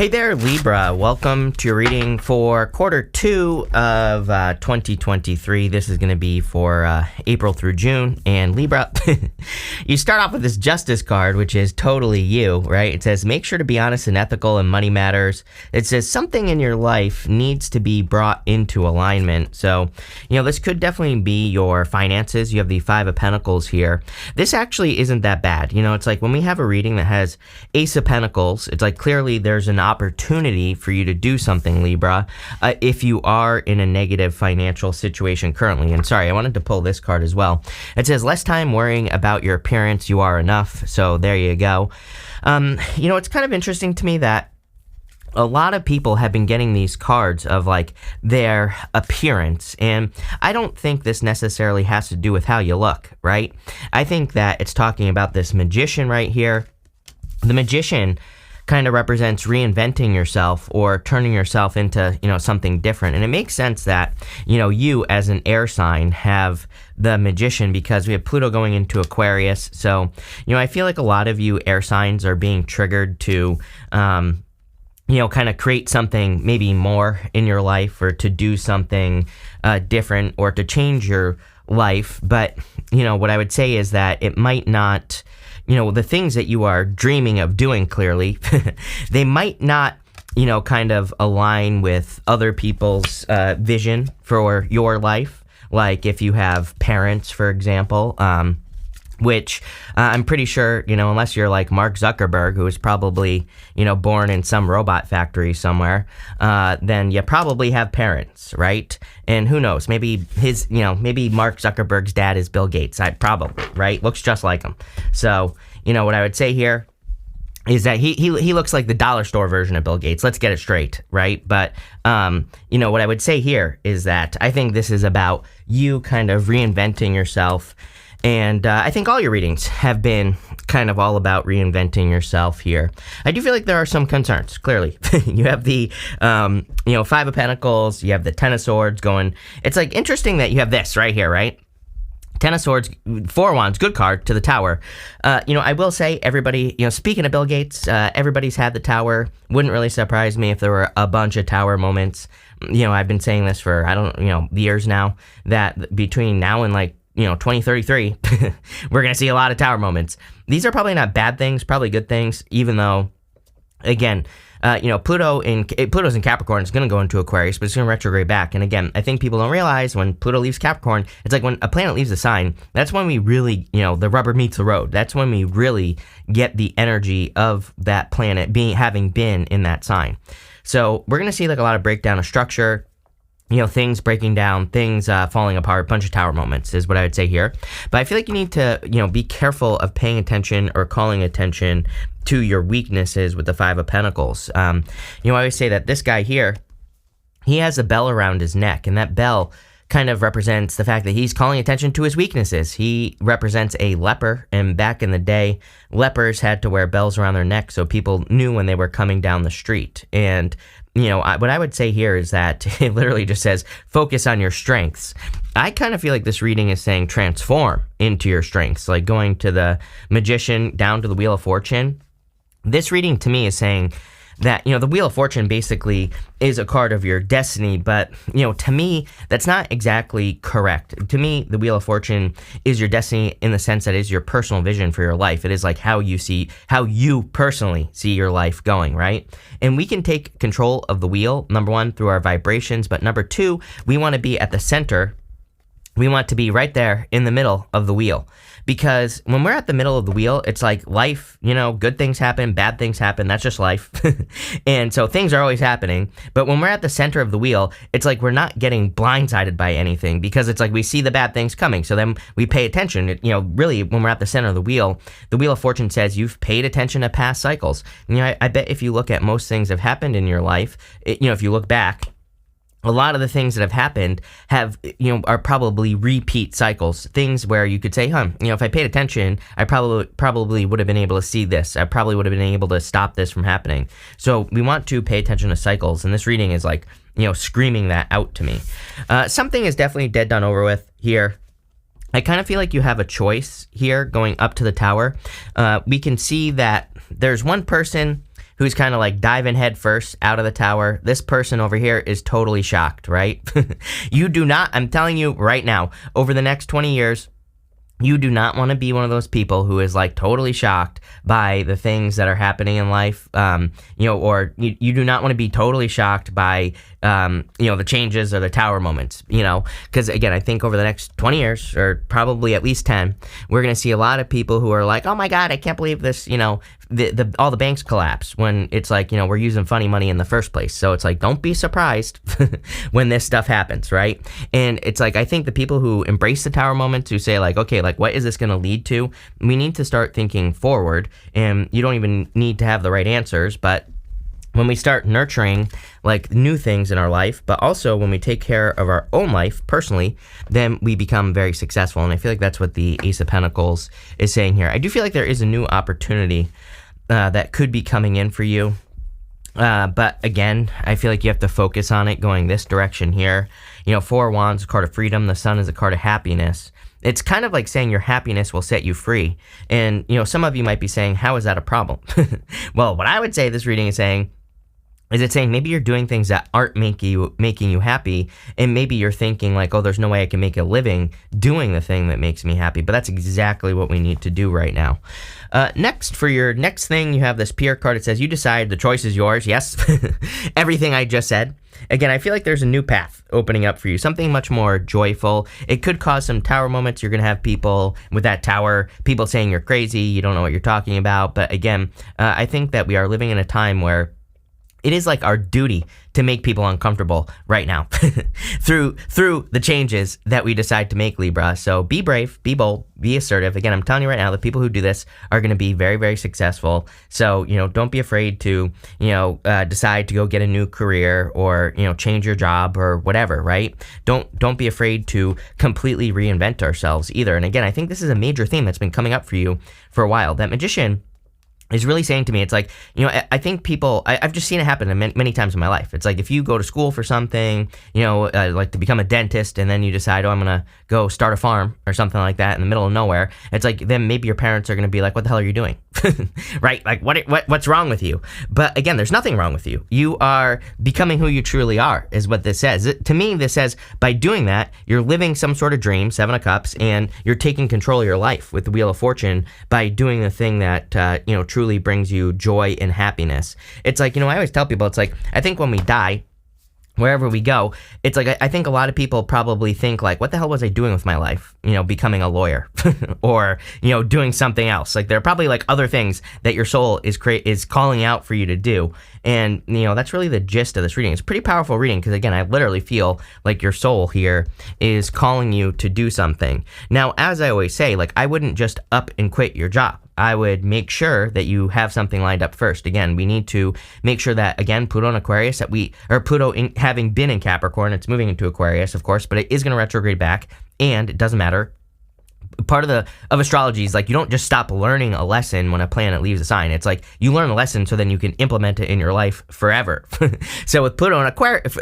Hey there, Libra. Welcome to your reading for quarter 2 of 2023. This is going to be for April through June. And Libra, you start off with this Justice card, which is totally you, right? It says, make sure to be honest and ethical in money matters. It says something in your life needs to be brought into alignment. So, this could definitely be your finances. You have the Five of Pentacles here. This actually isn't that bad. It's like when we have a reading that has Ace of Pentacles, it's like clearly there's an opportunity for you to do something, Libra, if you are in a negative financial situation currently. And sorry, I wanted to pull this card as well. It says, less time worrying about your appearance, you are enough. So there you go. It's kind of interesting to me that a lot of people have been getting these cards of like their appearance, and I don't think this necessarily has to do with how you look, right? I think that it's talking about this Magician right here. The Magician kind of represents reinventing yourself or turning yourself into, something different. And it makes sense that, you as an air sign have the Magician because we have Pluto going into Aquarius. So, I feel like a lot of you air signs are being triggered to, kind of create something maybe more in your life or to do something different or to change your life. But, what I would say is that it might not, the things that you are dreaming of doing clearly, they might not, kind of align with other people's vision for your life. Like if you have parents, for example, which I'm pretty sure, unless you're like Mark Zuckerberg, who was probably, born in some robot factory somewhere, then you probably have parents, right? And who knows, maybe maybe Mark Zuckerberg's dad is Bill Gates. Probably, right? Looks just like him. So, what I would say here is that he looks like the dollar store version of Bill Gates. Let's get it straight, right? But, what I would say here is that I think this is about you kind of reinventing yourself. And I think all your readings have been kind of all about reinventing yourself here. I do feel like there are some concerns, clearly. You have the, Five of Pentacles, you have the Ten of Swords going. It's like interesting that you have this right here, right? Ten of Swords, Four of Wands, good card to the Tower. I will say everybody, speaking of Bill Gates, everybody's had the Tower. Wouldn't really surprise me if there were a bunch of Tower moments. I've been saying this for, years now, that between now and 2033, we're going to see a lot of Tower moments. These are probably not bad things, probably good things, even though, again, Pluto's in Capricorn. It's going to go into Aquarius, but it's going to retrograde back. And again, I think people don't realize when Pluto leaves Capricorn, it's like when a planet leaves a sign, that's when we really, the rubber meets the road. That's when we really get the energy of that planet having been in that sign. So we're going to see like a lot of breakdown of structure, things breaking down, things falling apart, bunch of Tower moments is what I would say here. But I feel like you need to, be careful of paying attention or calling attention to your weaknesses with the Five of Pentacles. I always say that this guy here, he has a bell around his neck, and that bell kind of represents the fact that he's calling attention to his weaknesses. He represents a leper, and back in the day, lepers had to wear bells around their neck so people knew when they were coming down the street. And what I would say here is that it literally just says, focus on your strengths. I kind of feel like this reading is saying transform into your strengths, like going to the Magician down to the Wheel of Fortune. This reading to me is saying that, the Wheel of Fortune basically is a card of your destiny, but, to me, that's not exactly correct. To me, the Wheel of Fortune is your destiny in the sense that it is your personal vision for your life. It is like how you personally see your life going, right? And we can take control of the wheel, number one, through our vibrations, but number two, we want to be at the center. We want to be right there in the middle of the wheel. Because when we're at the middle of the wheel, it's like life, good things happen, bad things happen. That's just life. And so things are always happening. But when we're at the center of the wheel, it's like we're not getting blindsided by anything because it's like we see the bad things coming. So then we pay attention. Really, when we're at the center of the Wheel of Fortune says you've paid attention to past cycles. I bet if you look at most things that have happened in your life, if you look back, a lot of the things that have happened are probably repeat cycles, things where you could say, if I paid attention, I probably would have been able to see this. I probably would have been able to stop this from happening. So we want to pay attention to cycles, and this reading is like, screaming that out to me. Something is definitely dead done over with here. I kind of feel like you have a choice here going up to the Tower. We can see that there's one person who's kind of like diving head first out of the tower. This person over here is totally shocked, right? You do not, I'm telling you right now, over the next 20 years, you do not want to be one of those people who is like totally shocked by the things that are happening in life, or you do not want to be totally shocked by, the changes or the tower moments, because again, I think over the next 20 years or probably at least 10, we're going to see a lot of people who are like, oh my God, I can't believe this, all the banks collapse, when it's like, we're using funny money in the first place. So it's like, don't be surprised when this stuff happens, right? And it's like, I think the people who embrace the tower moments, who say like, okay, like what is this going to lead to? We need to start thinking forward, and you don't even need to have the right answers, but when we start nurturing like new things in our life, but also when we take care of our own life personally, then we become very successful. And I feel like that's what the Ace of Pentacles is saying here. I do feel like there is a new opportunity that could be coming in for you. But again, I feel like you have to focus on it going this direction here. Four of Wands, a card of freedom. The Sun is a card of happiness. It's kind of like saying your happiness will set you free. And, some of you might be saying, how is that a problem? Well, what I would say this reading is saying, maybe you're doing things that aren't making you happy, and maybe you're thinking like, oh, there's no way I can make a living doing the thing that makes me happy. But that's exactly what we need to do right now. Next, for your next thing, you have this Pierre card. It says, you decide, the choice is yours. Yes, everything I just said. Again, I feel like there's a new path opening up for you, something much more joyful. It could cause some tower moments. You're going to have people with that tower, people saying you're crazy, you don't know what you're talking about. But again, I think that we are living in a time where it is like our duty to make people uncomfortable right now through the changes that we decide to make, Libra. So be brave, be bold, be assertive. Again, I'm telling you right now, the people who do this are going to be very, very successful. So, don't be afraid to, decide to go get a new career or, change your job or whatever, right? Don't be afraid to completely reinvent ourselves either. And again, I think this is a major theme that's been coming up for you for a while. That Magician is really saying to me, it's like, I think people, I've just seen it happen many times in my life. It's like if you go to school for something, like to become a dentist, and then you decide, oh, I'm going to go start a farm or something like that in the middle of nowhere. It's like, then maybe your parents are going to be like, what the hell are you doing? Right? Like, what's wrong with you? But again, there's nothing wrong with you. You are becoming who you truly are, is what this says. To me, this says by doing that, you're living some sort of dream, Seven of Cups, and you're taking control of your life with the Wheel of Fortune by doing the thing that, truly brings you joy and happiness. It's like, I always tell people, it's like, I think when we die, wherever we go, it's like, I think a lot of people probably think like, what the hell was I doing with my life? Becoming a lawyer or, doing something else. Like there are probably like other things that your soul is calling out for you to do. And, that's really the gist of this reading. It's a pretty powerful reading because, again, I literally feel like your soul here is calling you to do something. Now, as I always say, like I wouldn't just up and quit your job. I would make sure that you have something lined up first. Again, we need to make sure that, again, Pluto in Aquarius, having been in Capricorn, it's moving into Aquarius, of course, but it is going to retrograde back, and it doesn't matter. Part of astrology is like you don't just stop learning a lesson when a planet leaves a sign. It's like you learn a lesson so then you can implement it in your life forever. So with Pluto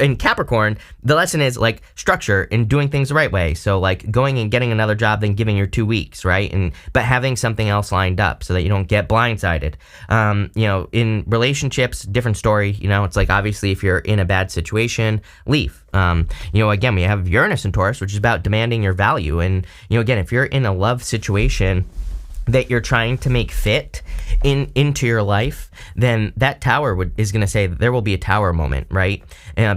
in Capricorn, the lesson is like structure and doing things the right way. So like going and getting another job, then giving your 2 weeks, right? But having something else lined up so that you don't get blindsided. In relationships, different story. It's like obviously if you're in a bad situation, leave. Again, we have Uranus in Taurus, which is about demanding your value. And, again, if you're in a love situation that you're trying to make fit into your life, then that tower is going to say there will be a tower moment, right?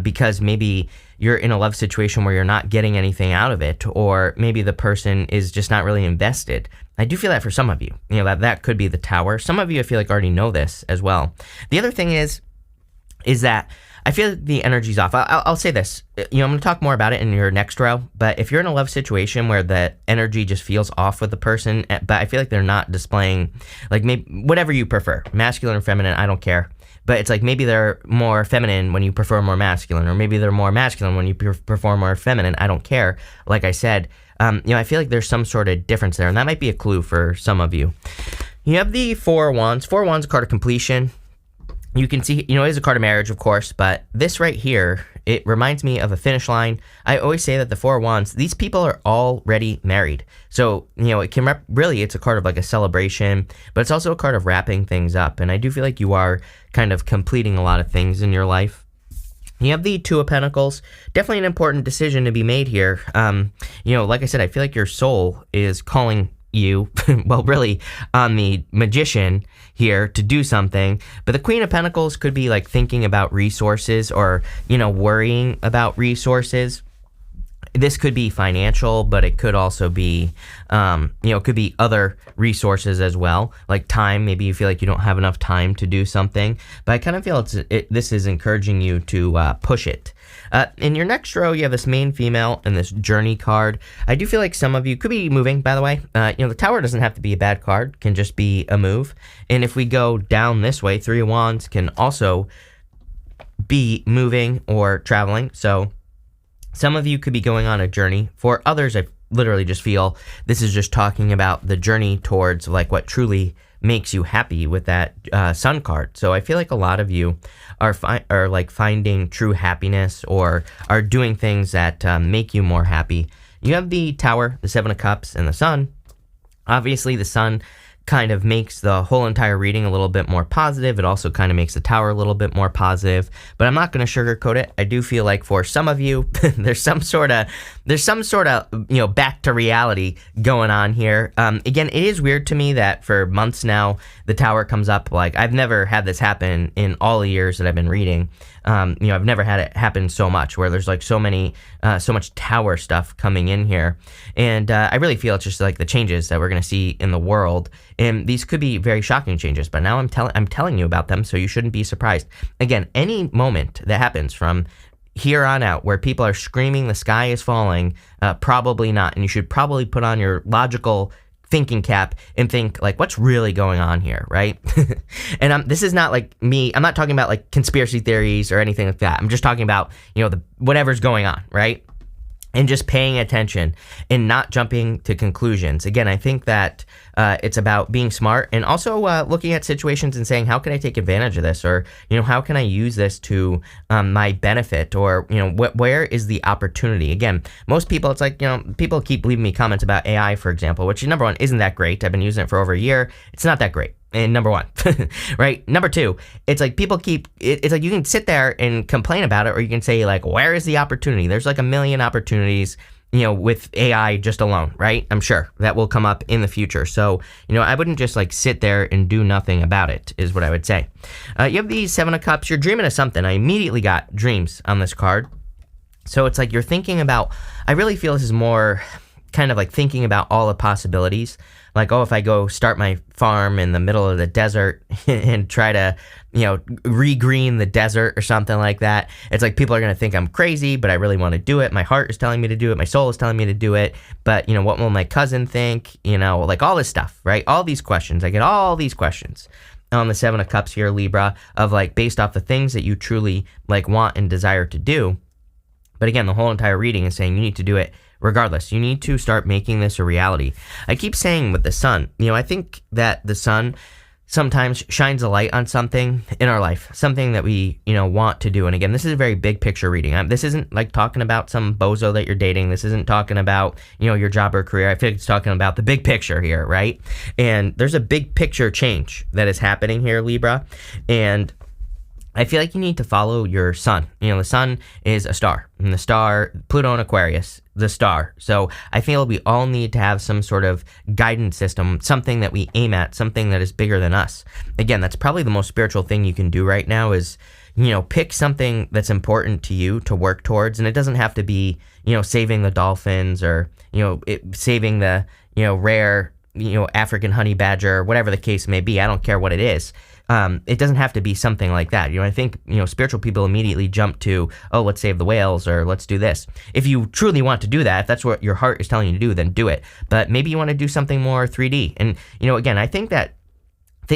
Because maybe you're in a love situation where you're not getting anything out of it, or maybe the person is just not really invested. I do feel that for some of you, that could be the tower. Some of you, I feel like, already know this as well. The other thing is that I feel like the energy's off. I'll say this. I'm going to talk more about it in your next row. But if you're in a love situation where the energy just feels off with the person, but I feel like they're not displaying, like maybe whatever you prefer, masculine or feminine, I don't care. But it's like maybe they're more feminine when you prefer more masculine, or maybe they're more masculine when you prefer more feminine. I don't care. Like I said, I feel like there's some sort of difference there, and that might be a clue for some of you. You have the Four of Wands. Four of Wands, a card of completion. You can see, it is a card of marriage, of course, but this right here It reminds me of a finish line. I always say that the Four of Wands, these people are already married. So, it can really, it's a card of like a celebration, but it's also a card of wrapping things up. And I do feel like you are kind of completing a lot of things in your life. You have the Two of Pentacles. Definitely an important decision to be made here. Like I said, I feel like your soul is calling you, well, really on the Magician here to do something. But the Queen of Pentacles could be like thinking about resources or, worrying about resources. This could be financial, but it could also be, it could be other resources as well, like time. Maybe you feel like you don't have enough time to do something, but I kind of feel this is encouraging you to push it. In your next row, you have this main female and this journey card. I do feel like some of you could be moving, by the way. The Tower doesn't have to be a bad card, can just be a move. And if we go down this way, Three of Wands can also be moving or traveling. So some of you could be going on a journey. For others, I literally just feel this is just talking about the journey towards like what truly makes you happy with that Sun card. So I feel like a lot of you are like finding true happiness or are doing things that make you more happy. You have the Tower, the Seven of Cups, and the Sun. Obviously, the Sun kind of makes the whole entire reading a little bit more positive. It also kind of makes the Tower a little bit more positive, but I'm not going to sugarcoat it. I do feel like for some of you, there's some sort of, back to reality going on here. Again, it is weird to me that for months now, the Tower comes up. Like, I've never had this happen in all the years that I've been reading. I've never had it happen so much where there's like so much Tower stuff coming in here. And I really feel it's just like the changes that we're going to see in the world. And these could be very shocking changes, but now I'm telling you about them, so you shouldn't be surprised. Again, any moment that happens from here on out where people are screaming the sky is falling, probably not. And you should probably put on your logical thinking cap and think like, what's really going on here, right? And this is not like me. I'm not talking about like conspiracy theories or anything like that. I'm just talking about, whatever's going on, right? And just paying attention and not jumping to conclusions. Again, I think that it's about being smart and also looking at situations and saying, how can I take advantage of this? Or, how can I use this to my benefit? Or, where is the opportunity? Again, most people, it's like, people keep leaving me comments about AI, for example, which number one, isn't that great. I've been using it for over a year. It's not that great. And number one, right? Number two, it's like it's like you can sit there and complain about it, or you can say like, where is the opportunity? There's like a million opportunities, with AI just alone, right? I'm sure that will come up in the future. So, I wouldn't just like sit there and do nothing about it is what I would say. You have the Seven of Cups. You're dreaming of something. I immediately got dreams on this card. So it's like you're thinking about, I really feel this is more kind of like thinking about all the possibilities. Like, oh, if I go start my farm in the middle of the desert and try to, regreen the desert or something like that, it's like people are going to think I'm crazy, but I really want to do it. My heart is telling me to do it. My soul is telling me to do it. But, what will my cousin think? Like all this stuff, right? All these questions. I get all these questions on the Seven of Cups here, Libra, of like based off the things that you truly like want and desire to do. But again, the whole entire reading is saying you need to do it regardless. You need to start making this a reality. I keep saying with the Sun, I think that the Sun sometimes shines a light on something in our life, something that we, want to do. And again, this is a very big picture reading. This isn't like talking about some bozo that you're dating. This isn't talking about, your job or career. I feel like it's talking about the big picture here, right? And there's a big picture change that is happening here, Libra. And I feel like you need to follow your sun. The sun is a star. And the star, Pluto and Aquarius, the star. So I feel we all need to have some sort of guidance system, something that we aim at, something that is bigger than us. Again, that's probably the most spiritual thing you can do right now is, pick something that's important to you to work towards. And it doesn't have to be, saving the dolphins or, saving the, rare, African honey badger, or whatever the case may be. I don't care what it is. It doesn't have to be something like that. I think, spiritual people immediately jump to, oh, let's save the whales or let's do this. If you truly want to do that, if that's what your heart is telling you to do, then do it. But maybe you want to do something more 3D. And, again, I think that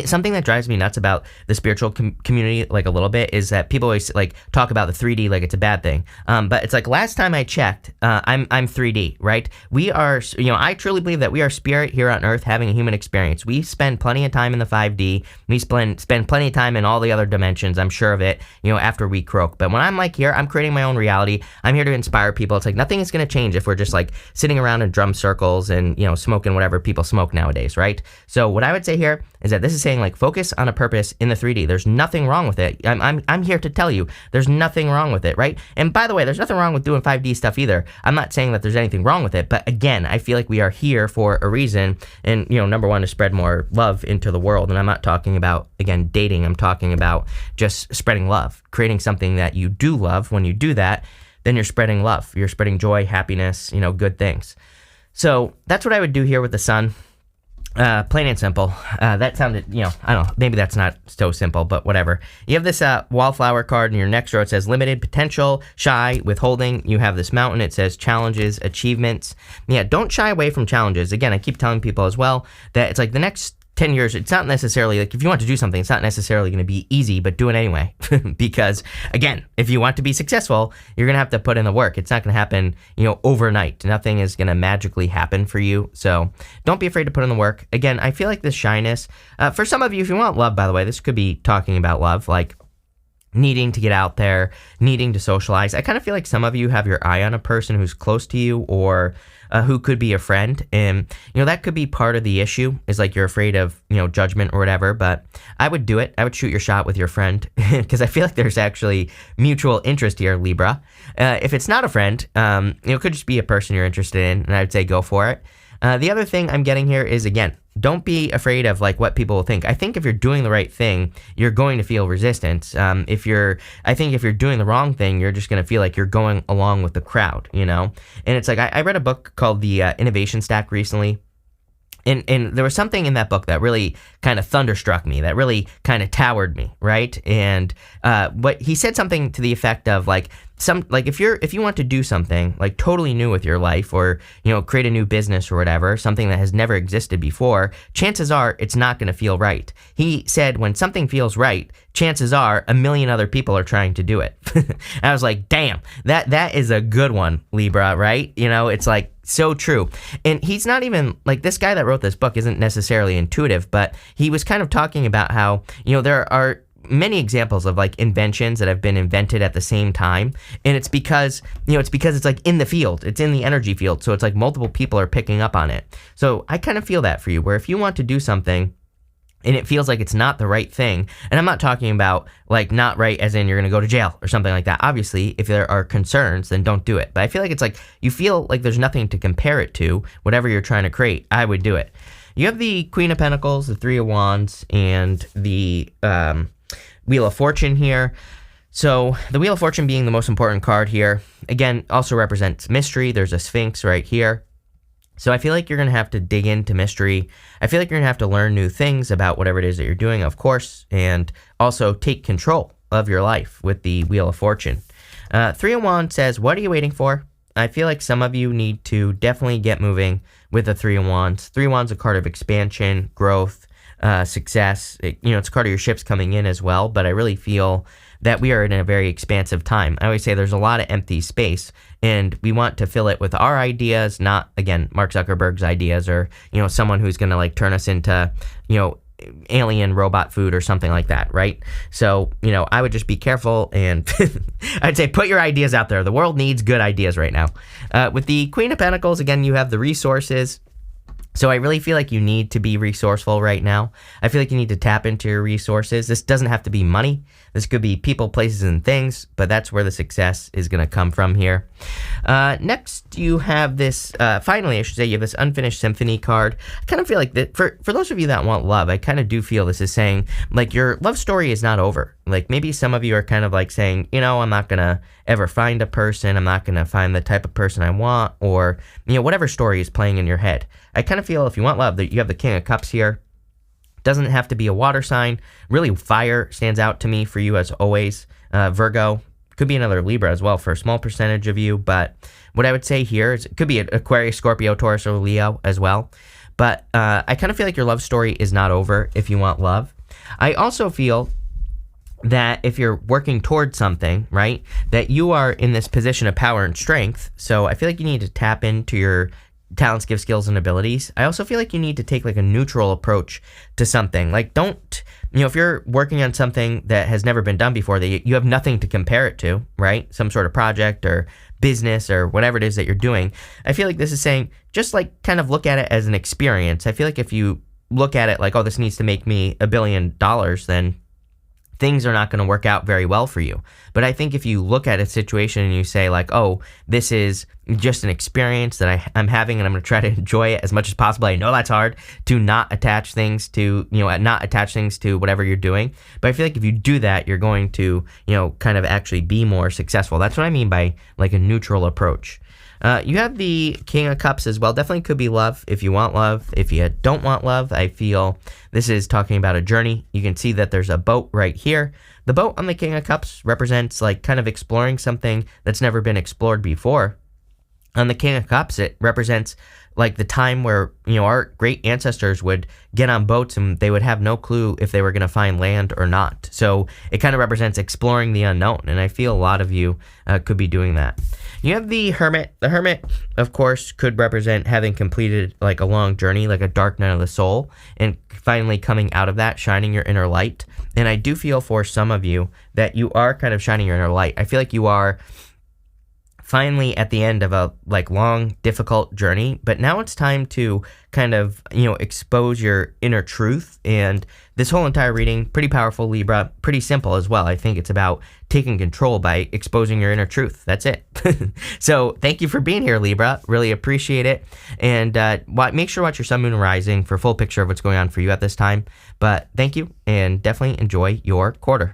Something that drives me nuts about the spiritual community, like a little bit, is that people always like talk about the 3D like it's a bad thing. But it's like last time I checked, I'm 3D, right? We are, I truly believe that we are spirit here on Earth having a human experience. We spend plenty of time in the 5D. We spend plenty of time in all the other dimensions. I'm sure of it. After we croak. But when I'm like here, I'm creating my own reality. I'm here to inspire people. It's like nothing is going to change if we're just like sitting around in drum circles and smoking whatever people smoke nowadays, right? So what I would say here is that this is saying like focus on a purpose in the 3D. There's nothing wrong with it. I'm here to tell you there's nothing wrong with it, right? And by the way, there's nothing wrong with doing 5D stuff either. I'm not saying that there's anything wrong with it, but again, I feel like we are here for a reason. And number one, to spread more love into the world. And I'm not talking about, again, dating. I'm talking about just spreading love, creating something that you do love. When you do that, then you're spreading love. You're spreading joy, happiness, good things. So that's what I would do here with the sun. Plain and simple. That sounded, I don't know, maybe that's not so simple, but whatever. You have this wallflower card in your next row. It says limited, potential, shy, withholding. You have this mountain. It says challenges, achievements. Yeah, don't shy away from challenges. Again, I keep telling people as well that it's like the next 10 years, it's not necessarily like if you want to do something, it's not necessarily going to be easy, but do it anyway. Because again, if you want to be successful, you're going to have to put in the work. It's not going to happen, overnight. Nothing is going to magically happen for you. So don't be afraid to put in the work. Again, I feel like this shyness, for some of you, if you want love, by the way, this could be talking about love, like needing to get out there, needing to socialize. I kind of feel like some of you have your eye on a person who's close to you or who could be a friend. And, that could be part of the issue is like you're afraid of, judgment or whatever. But I would do it. I would shoot your shot with your friend because I feel like there's actually mutual interest here, Libra. If it's not a friend, it could just be a person you're interested in. And I would say go for it. The other thing I'm getting here is, again, don't be afraid of like what people will think. I think if you're doing the right thing, you're going to feel resistance. If you're doing the wrong thing, you're just going to feel like you're going along with the crowd, And it's like, I read a book called The Innovation Stack recently. And there was something in that book that really kind of thunderstruck me, that really kind of towered me, right? And what he said something to the effect of like, if you want to do something like totally new with your life or create a new business or whatever, something that has never existed before, chances are it's not going to feel right. He said when something feels right, chances are a million other people are trying to do it. I was like, damn, that is a good one, Libra, right? It's like so true. And he's not even like, this guy that wrote this book isn't necessarily intuitive, but he was kind of talking about how there are many examples of like inventions that have been invented at the same time, and it's because it's like in the field, it's in the energy field, so it's like multiple people are picking up on it. So I kind of feel that for you, where if you want to do something and it feels like it's not the right thing, and I'm not talking about like not right as in you're going to go to jail or something like that. Obviously, if there are concerns, then don't do it. But I feel like it's like you feel like there's nothing to compare it to, whatever you're trying to create, I would do it. You have the Queen of Pentacles, the Three of Wands, and the Wheel of Fortune here. So the Wheel of Fortune being the most important card here, again, also represents mystery. There's a Sphinx right here. So I feel like you're going to have to dig into mystery. I feel like you're going to have to learn new things about whatever it is that you're doing, of course, and also take control of your life with the Wheel of Fortune. Three of Wands says, what are you waiting for? I feel like some of you need to definitely get moving with the Three of Wands. Three of Wands is a card of expansion, growth, success. It's a card of your ships coming in as well, but I really feel that we are in a very expansive time. I always say there's a lot of empty space, and we want to fill it with our ideas, not, again, Mark Zuckerberg's ideas or, someone who's going to like turn us into, alien robot food or something like that, right? So, I would just be careful, and I'd say put your ideas out there. The world needs good ideas right now. With the Queen of Pentacles, again, you have the resources. So I really feel like you need to be resourceful right now. I feel like you need to tap into your resources. This doesn't have to be money. This could be people, places, and things, but that's where the success is going to come from here. Next, you have this, finally, I should say, you have this Unfinished Symphony card. I kind of feel like that for those of you that want love, I kind of do feel this is saying, like, your love story is not over. Like, maybe some of you are kind of like saying, I'm not going to ever find a person. I'm not going to find the type of person I want, or, whatever story is playing in your head. I kind of feel if you want love, that you have the King of Cups here. Doesn't have to be a water sign. Really, fire stands out to me for you as always. Virgo, could be another Libra as well for a small percentage of you. But what I would say here is it could be Aquarius, Scorpio, Taurus, or Leo as well. But I kind of feel like your love story is not over if you want love. I also feel that if you're working towards something, right, that you are in this position of power and strength. So I feel like you need to tap into your talents, gifts, skills, and abilities. I also feel like you need to take like a neutral approach to something. Like don't, if you're working on something that has never been done before, that you have nothing to compare it to, right? Some sort of project or business or whatever it is that you're doing. I feel like this is saying just like kind of look at it as an experience. I feel like if you look at it like, oh, this needs to make me $1 billion, then things are not going to work out very well for you. But I think if you look at a situation and you say like, oh, this is just an experience that I'm having and I'm going to try to enjoy it as much as possible. I know that's hard to not attach things to, whatever you're doing. But I feel like if you do that, you're going to, kind of actually be more successful. That's what I mean by like a neutral approach. You have the King of Cups as well. Definitely could be love if you want love. If you don't want love, I feel this is talking about a journey. You can see that there's a boat right here. The boat on the King of Cups represents like kind of exploring something that's never been explored before. On the King of Cups, it represents like the time where, our great ancestors would get on boats and they would have no clue if they were going to find land or not. So it kind of represents exploring the unknown. And I feel a lot of you could be doing that. You have the Hermit. The Hermit, of course, could represent having completed like a long journey, like a dark night of the soul, and finally coming out of that, shining your inner light. And I do feel for some of you that you are kind of shining your inner light. I feel like you are finally at the end of a like long, difficult journey, but now it's time to kind of, expose your inner truth. And this whole entire reading, pretty powerful, Libra, pretty simple as well. I think it's about taking control by exposing your inner truth. That's it. So thank you for being here, Libra. Really appreciate it. And make sure to watch your sun, moon, and rising for a full picture of what's going on for you at this time. But thank you, and definitely enjoy your quarter.